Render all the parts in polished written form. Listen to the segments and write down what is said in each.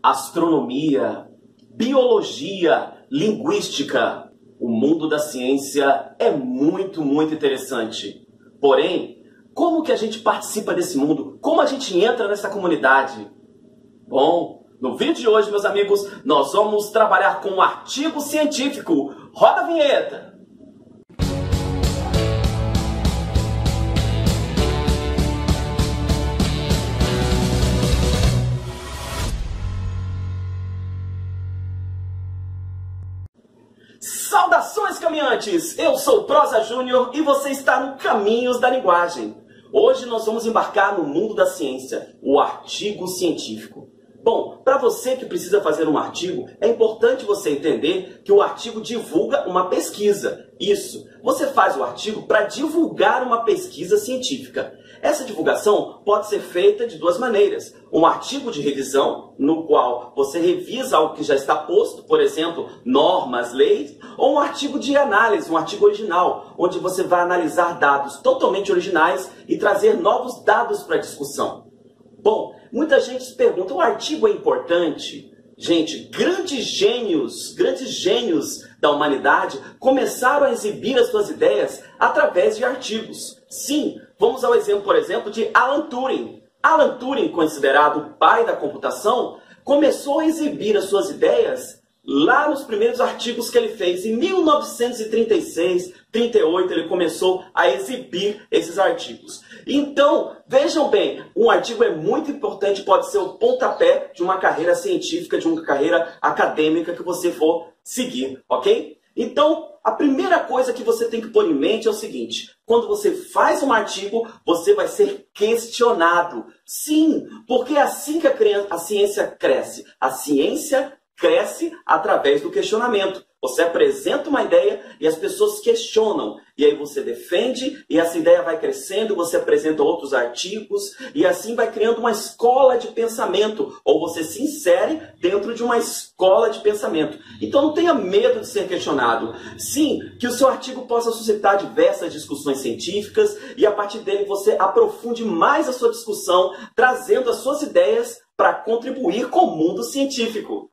astronomia, biologia, linguística. O mundo da ciência é muito interessante. Porém, como que a gente participa desse mundo? Como a gente entra nessa comunidade? Bom, no vídeo de hoje, meus amigos, nós vamos trabalhar com um artigo científico. Roda a vinheta! Saudações, caminhantes! Eu sou o Prosa Júnior e você está no Caminhos da Linguagem. Hoje nós vamos embarcar no mundo da ciência, o artigo científico. Bom, para você que precisa fazer um artigo, é importante você entender que o artigo divulga uma pesquisa. Isso, você faz o artigo para divulgar uma pesquisa científica. Essa divulgação pode ser feita de duas maneiras. Um artigo de revisão, no qual você revisa algo que já está posto, por exemplo, normas, leis, ou um artigo de análise, um artigo original, onde você vai analisar dados totalmente originais e trazer novos dados para a discussão. Bom, muita gente se pergunta, o artigo é importante? Gente, grandes gênios da humanidade começaram a exibir as suas ideias através de artigos. Sim, vamos ao exemplo, por exemplo, de Alan Turing. Alan Turing, considerado o pai da computação, começou a exibir as suas ideias lá nos primeiros artigos que ele fez. Em 1936, 38, ele começou a exibir esses artigos. Então, vejam bem, um artigo é muito importante, pode ser o pontapé de uma carreira científica, de uma carreira acadêmica que você for seguir, ok? Então, a primeira coisa que você tem que pôr em mente é o seguinte: quando você faz um artigo, você vai ser questionado. Sim, porque é assim que a ciência cresce. A ciência cresce através do questionamento. Você apresenta uma ideia e as pessoas questionam. E aí você defende e essa ideia vai crescendo, você apresenta outros artigos e assim vai criando uma escola de pensamento. Ou você se insere dentro de uma escola de pensamento. Então não tenha medo de ser questionado. Sim, que o seu artigo possa suscitar diversas discussões científicas e a partir dele você aprofunde mais a sua discussão, trazendo as suas ideias para contribuir com o mundo científico.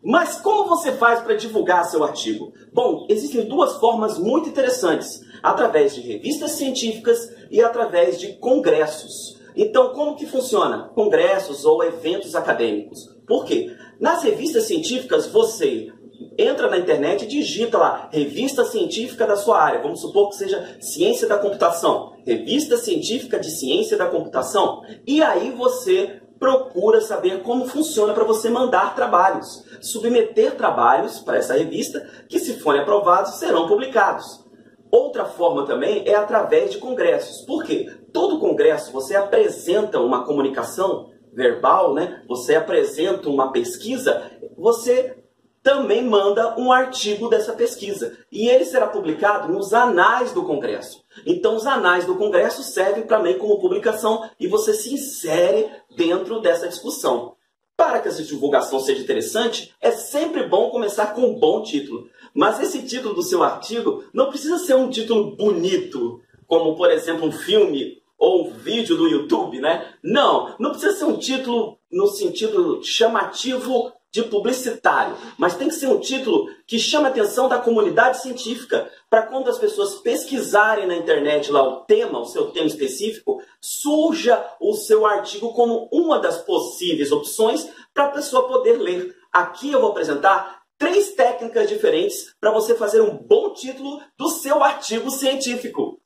Mas como você faz para divulgar seu artigo? Bom, existem duas formas muito interessantes, através de revistas científicas e através de congressos. Então, como que funciona? Congressos ou eventos acadêmicos. Por quê? Nas revistas científicas, você entra na internet e digita lá, revista científica da sua área. Vamos supor que seja ciência da computação. Revista científica de ciência da computação. E aí você procura saber como funciona para você mandar trabalhos, submeter trabalhos para essa revista, que se forem aprovados, serão publicados. Outra forma também é através de congressos. Por quê? Todo congresso você apresenta uma comunicação verbal, né? Você apresenta uma pesquisa, você também manda um artigo dessa pesquisa. E ele será publicado nos anais do Congresso. Então, os anais do Congresso servem também como publicação e você se insere dentro dessa discussão. Para que essa divulgação seja interessante, é sempre bom começar com um bom título. Mas esse título do seu artigo não precisa ser um título bonito, como, por exemplo, um filme ou um vídeo do YouTube, né? Não precisa ser um título no sentido chamativo de publicitário, mas tem que ser um título que chame a atenção da comunidade científica, para quando as pessoas pesquisarem na internet lá o seu tema específico, surja o seu artigo como uma das possíveis opções para a pessoa poder ler. Aqui eu vou apresentar 3 técnicas diferentes para você fazer um bom título do seu artigo científico.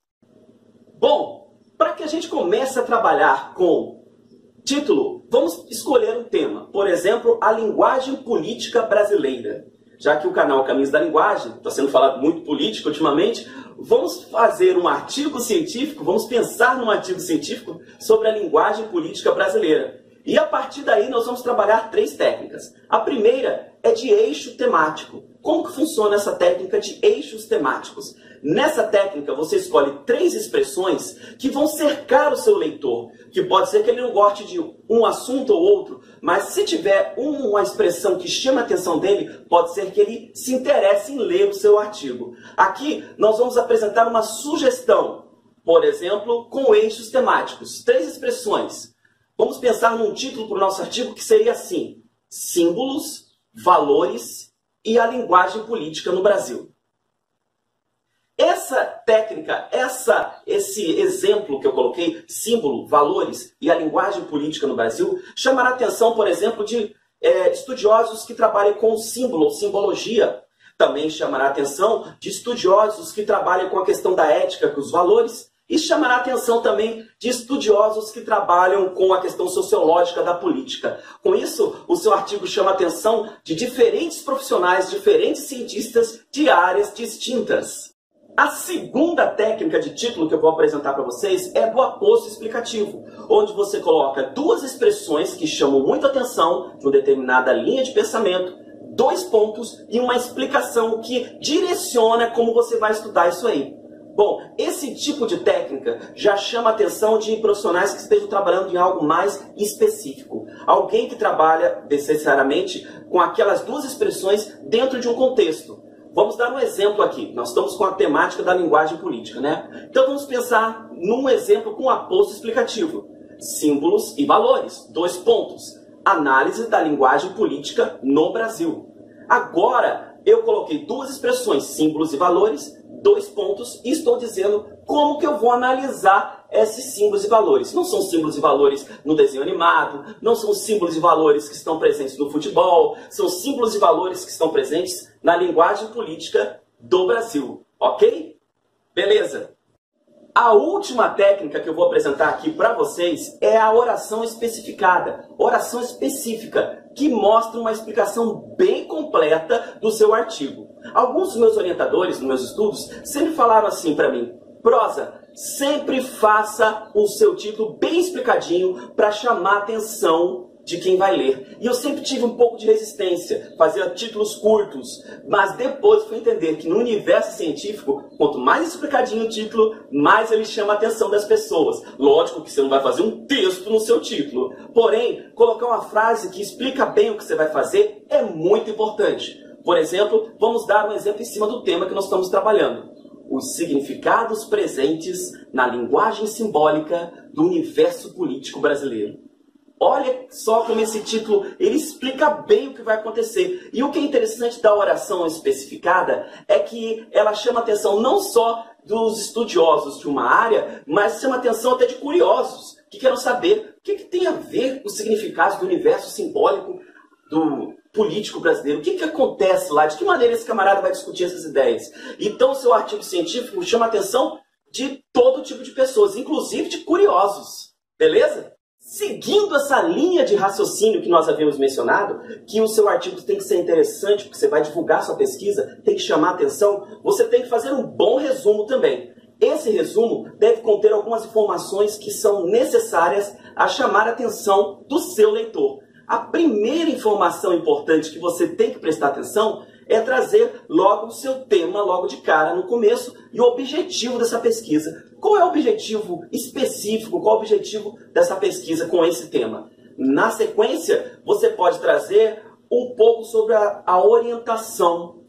Bom, para que a gente comece a trabalhar com título, vamos escolher um tema. Por exemplo, a linguagem política brasileira. Já que o canal Caminhos da Linguagem está sendo falado muito política ultimamente, vamos fazer um artigo científico, vamos pensar num artigo científico sobre a linguagem política brasileira. E a partir daí nós vamos trabalhar 3 técnicas. A primeira é de eixo temático. Como que funciona essa técnica de eixos temáticos? Nessa técnica você escolhe 3 expressões que vão cercar o seu leitor. Que pode ser que ele não goste de um assunto ou outro, mas se tiver uma expressão que chama a atenção dele, pode ser que ele se interesse em ler o seu artigo. Aqui nós vamos apresentar uma sugestão, por exemplo, com eixos temáticos. 3 expressões. Vamos pensar num título para o nosso artigo que seria assim: símbolos, valores e a linguagem política no Brasil. Essa técnica, esse exemplo que eu coloquei, símbolo, valores e a linguagem política no Brasil, chamará a atenção, por exemplo, de estudiosos que trabalham com símbolo ou simbologia. Também chamará a atenção de estudiosos que trabalham com a questão da ética, com os valores, e chamará a atenção também de estudiosos que trabalham com a questão sociológica da política. Com isso, o seu artigo chama a atenção de diferentes profissionais, diferentes cientistas de áreas distintas. A segunda técnica de título que eu vou apresentar para vocês é do aposto explicativo, onde você coloca duas expressões que chamam muita atenção de uma determinada linha de pensamento, dois pontos e uma explicação que direciona como você vai estudar isso aí. Bom, esse tipo de técnica já chama a atenção de profissionais que estejam trabalhando em algo mais específico. Alguém que trabalha necessariamente com aquelas duas expressões dentro de um contexto. Vamos dar um exemplo aqui. Nós estamos com a temática da linguagem política, né? Então vamos pensar num exemplo com aposto explicativo. Símbolos e valores. Dois pontos. Análise da linguagem política no Brasil. Agora, eu coloquei duas expressões, símbolos e valores, dois pontos, e estou dizendo como que eu vou analisar esses símbolos e valores. Não são símbolos e valores no desenho animado, não são símbolos e valores que estão presentes no futebol, são símbolos e valores que estão presentes na linguagem política do Brasil, ok? Beleza. A última técnica que eu vou apresentar aqui para vocês é a oração especificada, oração específica, que mostra uma explicação bem completa do seu artigo. Alguns dos meus orientadores, nos meus estudos, sempre falaram assim para mim: Prosa, sempre faça o seu título bem explicadinho para chamar a atenção de quem vai ler. E eu sempre tive um pouco de resistência, fazia títulos curtos, mas depois fui entender que no universo científico, quanto mais explicadinho o título, mais ele chama a atenção das pessoas. Lógico que você não vai fazer um texto no seu título, porém, colocar uma frase que explica bem o que você vai fazer é muito importante. Por exemplo, vamos dar um exemplo em cima do tema que nós estamos trabalhando. Os significados presentes na linguagem simbólica do universo político brasileiro. Olha só como esse título, ele explica bem o que vai acontecer. E o que é interessante da oração especificada é que ela chama a atenção não só dos estudiosos de uma área, mas chama a atenção até de curiosos, que querem saber o que tem a ver com os significados do universo simbólico do político brasileiro. O que acontece lá? De que maneira esse camarada vai discutir essas ideias? Então, o seu artigo científico chama a atenção de todo tipo de pessoas, inclusive de curiosos. Beleza? Seguindo essa linha de raciocínio que nós havíamos mencionado, que o seu artigo tem que ser interessante, porque você vai divulgar sua pesquisa, tem que chamar a atenção, você tem que fazer um bom resumo também. Esse resumo deve conter algumas informações que são necessárias a chamar a atenção do seu leitor. A primeira informação importante que você tem que prestar atenção é trazer logo o seu tema, logo de cara, no começo, e o objetivo dessa pesquisa. Qual é o objetivo específico, qual é o objetivo dessa pesquisa com esse tema? Na sequência, você pode trazer um pouco sobre a orientação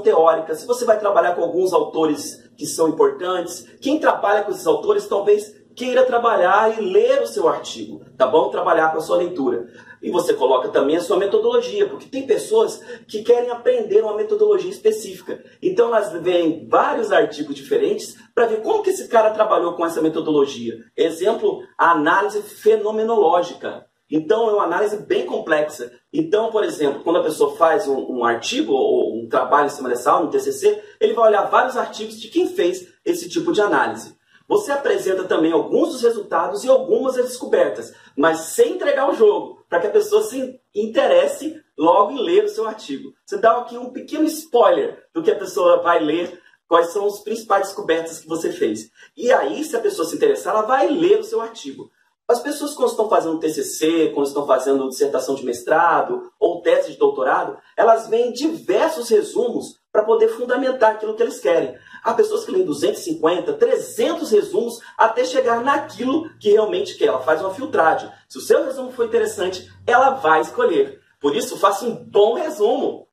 teórica. Se você vai trabalhar com alguns autores que são importantes, quem trabalha com esses autores talvez queira trabalhar e ler o seu artigo, tá bom? Trabalhar com a sua leitura. E você coloca também a sua metodologia, porque tem pessoas que querem aprender uma metodologia específica. Então elas veem vários artigos diferentes para ver como que esse cara trabalhou com essa metodologia. Exemplo, a análise fenomenológica. Então é uma análise bem complexa. Então, por exemplo, quando a pessoa faz um artigo ou um trabalho em cima dessa aula, um TCC, ele vai olhar vários artigos de quem fez esse tipo de análise. Você apresenta também alguns dos resultados e algumas das descobertas, mas sem entregar o jogo, para que a pessoa se interesse logo em ler o seu artigo. Você dá aqui um pequeno spoiler do que a pessoa vai ler, quais são as principais descobertas que você fez. E aí, se a pessoa se interessar, ela vai ler o seu artigo. As pessoas, quando estão fazendo TCC, quando estão fazendo dissertação de mestrado ou tese de doutorado, elas veem diversos resumos para poder fundamentar aquilo que eles querem. Há pessoas que leem 250, 300 resumos até chegar naquilo que realmente quer. Ela faz uma filtragem. Se o seu resumo for interessante, ela vai escolher. Por isso, faça um bom resumo.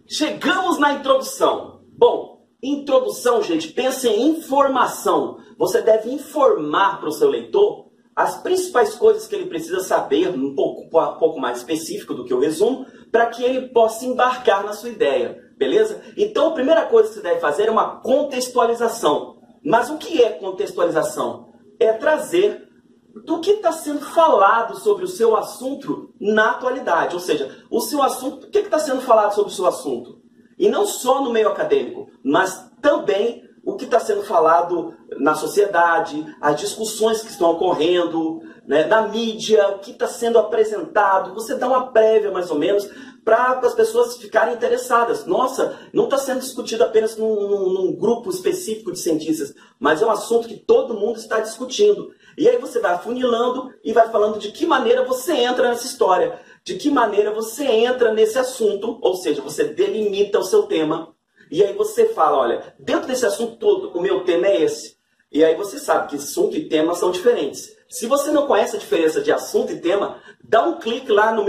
Chegamos na introdução. Bom, introdução, gente, pensa em informação. Você deve informar para o seu leitor as principais coisas que ele precisa saber, um pouco mais específico do que o resumo, para que ele possa embarcar na sua ideia, beleza? Então, a primeira coisa que você deve fazer é uma contextualização. Mas o que é contextualização? É trazer do que está sendo falado sobre o seu assunto na atualidade. Ou seja, o seu assunto, o que está sendo falado sobre o seu assunto? E não só no meio acadêmico, mas também o que está sendo falado na sociedade, as discussões que estão ocorrendo, né, na mídia, o que está sendo apresentado. Você dá uma prévia, mais ou menos, para as pessoas ficarem interessadas. Nossa, não está sendo discutido apenas num grupo específico de cientistas, mas é um assunto que todo mundo está discutindo. E aí você vai afunilando e vai falando de que maneira você entra nessa história, de que maneira você entra nesse assunto, ou seja, você delimita o seu tema. E aí você fala, olha, dentro desse assunto todo, o meu tema é esse. E aí você sabe que assunto e tema são diferentes. Se você não conhece a diferença de assunto e tema, dá um clique lá no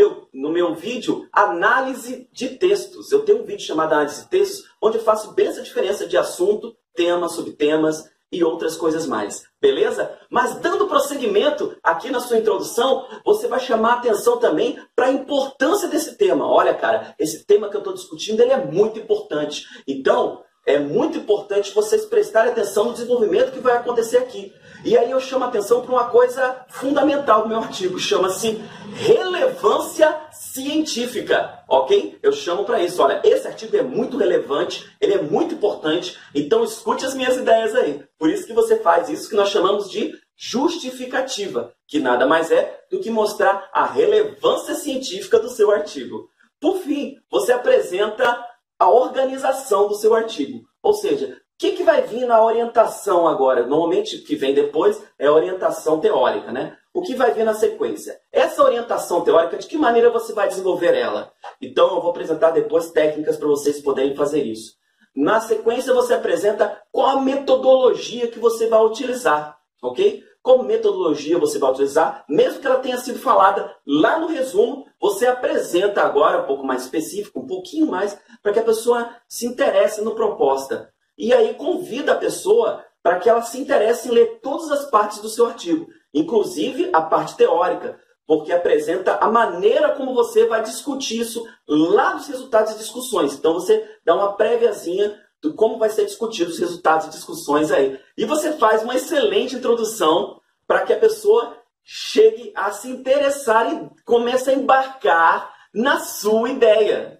meu vídeo Análise de Textos. Eu tenho um vídeo chamado Análise de Textos, onde eu faço bem essa diferença de assunto, tema, subtemas e outras coisas mais. Beleza? Mas dando prosseguimento aqui na sua introdução, você vai chamar a atenção também para a importância desse tema. Olha, cara, esse tema que eu estou discutindo, ele é muito importante. Então, é muito importante vocês prestarem atenção no desenvolvimento que vai acontecer aqui. E aí eu chamo a atenção para uma coisa fundamental do meu artigo, chama-se relevância científica, ok? Eu chamo para isso, olha, esse artigo é muito relevante, ele é muito importante, então escute as minhas ideias aí. Por isso que você faz isso que nós chamamos de justificativa, que nada mais é do que mostrar a relevância científica do seu artigo. Por fim, você apresenta a organização do seu artigo, ou seja, o que vai vir na orientação agora? Normalmente, o que vem depois é a orientação teórica, né? O que vai vir na sequência? Essa orientação teórica, de que maneira você vai desenvolver ela? Então, eu vou apresentar depois técnicas para vocês poderem fazer isso. Na sequência, você apresenta qual a metodologia que você vai utilizar, ok? Qual metodologia você vai utilizar, mesmo que ela tenha sido falada lá no resumo, você apresenta agora um pouco mais específico, um pouquinho mais, para que a pessoa se interesse no proposta. E aí convida a pessoa para que ela se interesse em ler todas as partes do seu artigo, inclusive a parte teórica, porque apresenta a maneira como você vai discutir isso lá nos resultados de discussões. Então você dá uma préviazinha de como vai ser discutido os resultados de discussões aí. E você faz uma excelente introdução para que a pessoa chegue a se interessar e comece a embarcar na sua ideia.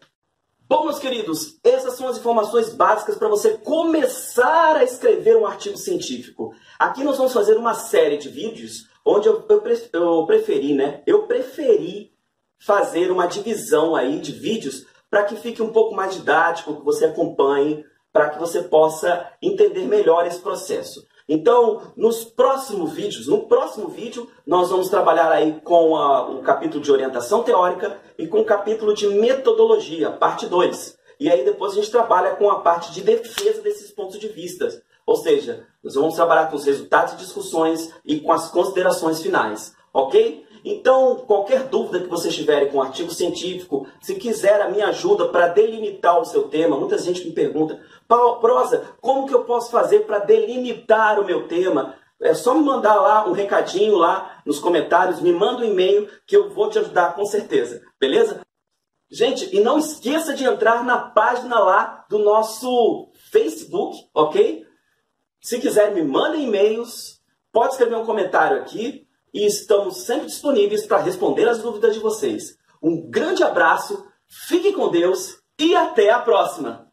Bom, meus queridos, essas são as informações básicas para você começar a escrever um artigo científico. Aqui nós vamos fazer uma série de vídeos onde eu preferi fazer uma divisão aí de vídeos para que fique um pouco mais didático, que você acompanhe, para que você possa entender melhor esse processo. Então, no próximo vídeo, nós vamos trabalhar aí com o capítulo de orientação teórica e com o capítulo de metodologia, parte 2. E aí depois a gente trabalha com a parte de defesa desses pontos de vista. Ou seja, nós vamos trabalhar com os resultados de discussões e com as considerações finais, ok? Então, qualquer dúvida que vocês tiverem com o artigo científico, se quiser a minha ajuda para delimitar o seu tema, muita gente me pergunta, Prosa, como que eu posso fazer para delimitar o meu tema? É só me mandar lá um recadinho lá nos comentários, me manda um e-mail que eu vou te ajudar com certeza, beleza? Gente, e não esqueça de entrar na página lá do nosso Facebook, ok? Se quiser, me mandem e-mails, pode escrever um comentário aqui e estamos sempre disponíveis para responder as dúvidas de vocês. Um grande abraço, fiquem com Deus e até a próxima!